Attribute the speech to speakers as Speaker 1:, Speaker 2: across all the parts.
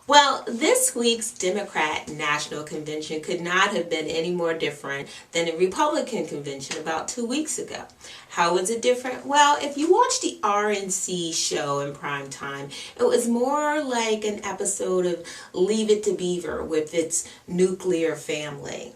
Speaker 1: Well, this week's Democrat National Convention could not have been any more different than the Republican convention about 2 weeks ago. How was it different? Well, if you watch the RNC show in prime time, it was more like an episode of Leave It to Beaver with its nuclear family.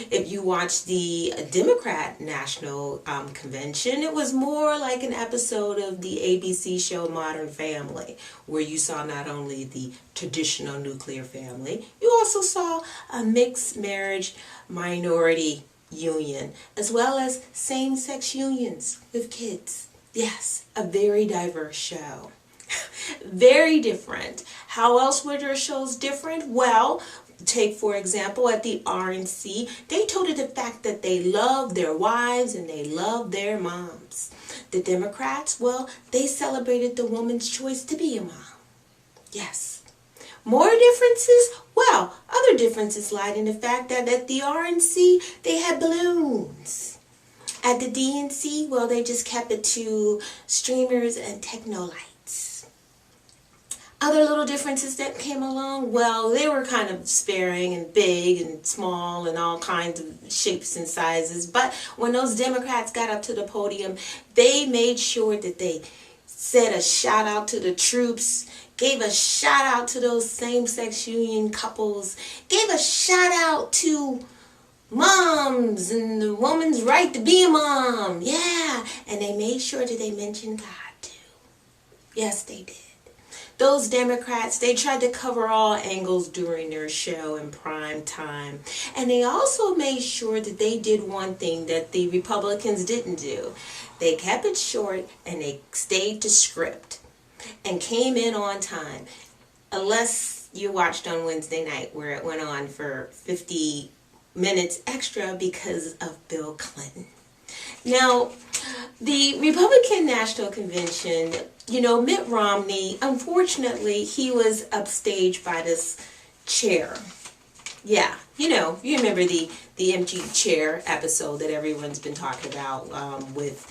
Speaker 1: If you watch the Democrat National Convention, it was more like an episode of the ABC show Modern Family, where you saw not only the traditional nuclear family, you also saw a mixed marriage minority union, as well as same-sex unions with kids. Yes, a very diverse show. Very different. How else were their shows different? Well, take for example at the RNC, they told the fact that they love their wives and they love their moms. The Democrats, well, they celebrated the woman's choice to be a mom. Yes. More differences? Well, other differences lied in the fact that at the RNC, they had balloons. At the DNC, well, they just kept it to streamers and techno lights. Other little differences that came along, well, they were kind of sparing and big and small and all kinds of shapes and sizes. But when those Democrats got up to the podium, they made sure that they said a shout out to the troops, gave a shout out to those same-sex union couples, gave a shout out to moms and the woman's right to be a mom. Yeah, and they made sure that they mentioned God too. Yes, they did. Those Democrats, they tried to cover all angles during their show in prime time. And they also made sure that they did one thing that the Republicans didn't do. They kept it short and they stayed to script and came in on time. Unless you watched on Wednesday night where it went on for 50 minutes extra because of Bill Clinton. Now, the Republican National Convention, Mitt Romney, unfortunately, he was upstaged by this chair. Yeah, you remember the empty chair episode that everyone's been talking about with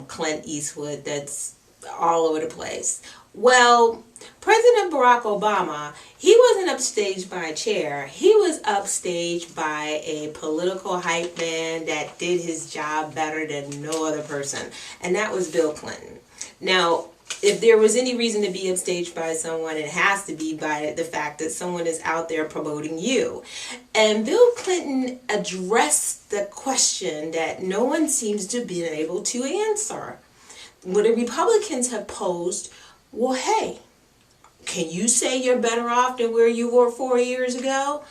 Speaker 1: Clint Eastwood that's all over the place. Well, President Barack Obama, he wasn't upstaged by a chair. He was upstaged by a political hype man that did his job better than no other person, and that was Bill Clinton. Now, if there was any reason to be upstaged by someone, it has to be by the fact that someone is out there promoting you. And Bill Clinton addressed the question that no one seems to be able to answer. What the Republicans have posed, well, hey, can you say you're better off than where you were 4 years ago?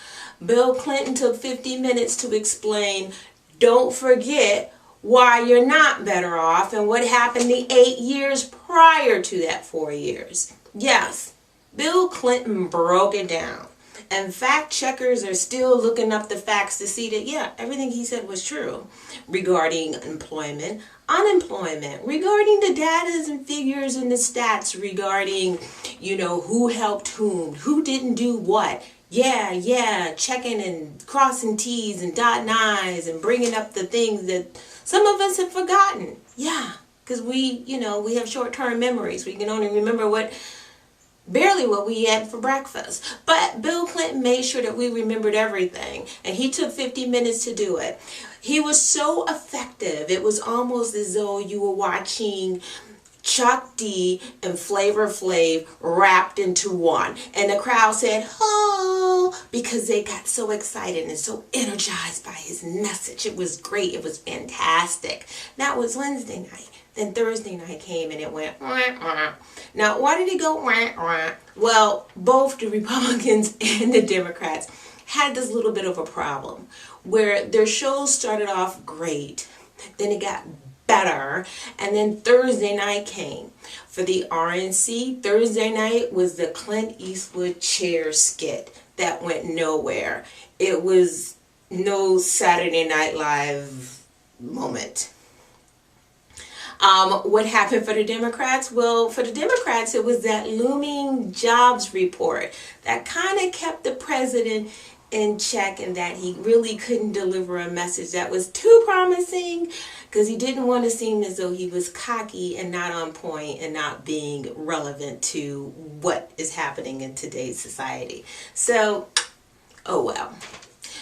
Speaker 1: Bill Clinton took 50 minutes to explain, don't forget why you're not better off and what happened the 8 years prior to that 4 years. Yes, Bill Clinton broke it down. And fact checkers are still looking up the facts to see that, yeah, everything he said was true regarding employment, unemployment, regarding the data and figures and the stats regarding, who helped who didn't do what. Yeah, checking and crossing T's and dotting I's and bringing up the things that some of us have forgotten. Yeah, because we have short-term memories. We can only remember barely what we had for breakfast. But Bill Clinton made sure that we remembered everything, and he took 50 minutes to do it. He was so effective. It was almost as though you were watching Chuck D and Flavor Flav wrapped into one. And the crowd said, oh, because they got so excited and so energized by his message. It was great. It was fantastic. That was Wednesday night. Then Thursday night came and it went, wah, wah. Now, why did it go, wah, wah? Well, both the Republicans and the Democrats had this little bit of a problem where their shows started off great. Then it got better. And then Thursday night came. For the RNC, Thursday night was the Clint Eastwood chair skit that went nowhere. It was no Saturday Night Live moment. What happened for the Democrats? Well, for the Democrats, it was that looming jobs report that kind of kept the president in check and that he really couldn't deliver a message that was too promising, because he didn't want to seem as though he was cocky and not on point and not being relevant to what is happening in today's society. So, oh well.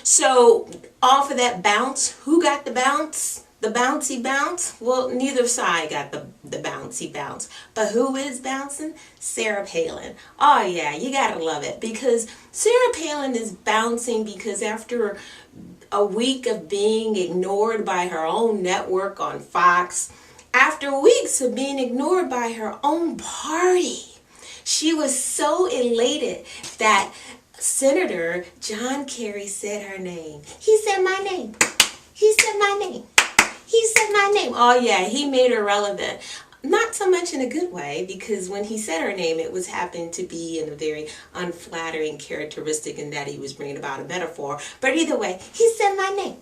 Speaker 1: So, off of that bounce, who got the bounce? The bouncy bounce? Well, neither side got the bouncy bounce. But who is bouncing? Sarah Palin. Oh yeah, you gotta love it, because Sarah Palin is bouncing because after a week of being ignored by her own network on Fox, after weeks of being ignored by her own party, she was so elated that Senator John Kerry said her name. He said my name. He said my name. He said my name. Oh yeah, he made her relevant. Not so much in a good way, because when he said her name, it was happened to be in a very unflattering characteristic in that he was bringing about a metaphor. But either way, he said my name.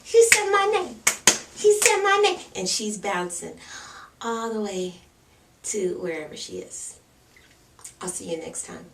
Speaker 1: He said my name. He said my name. And she's bouncing all the way to wherever she is. I'll see you next time.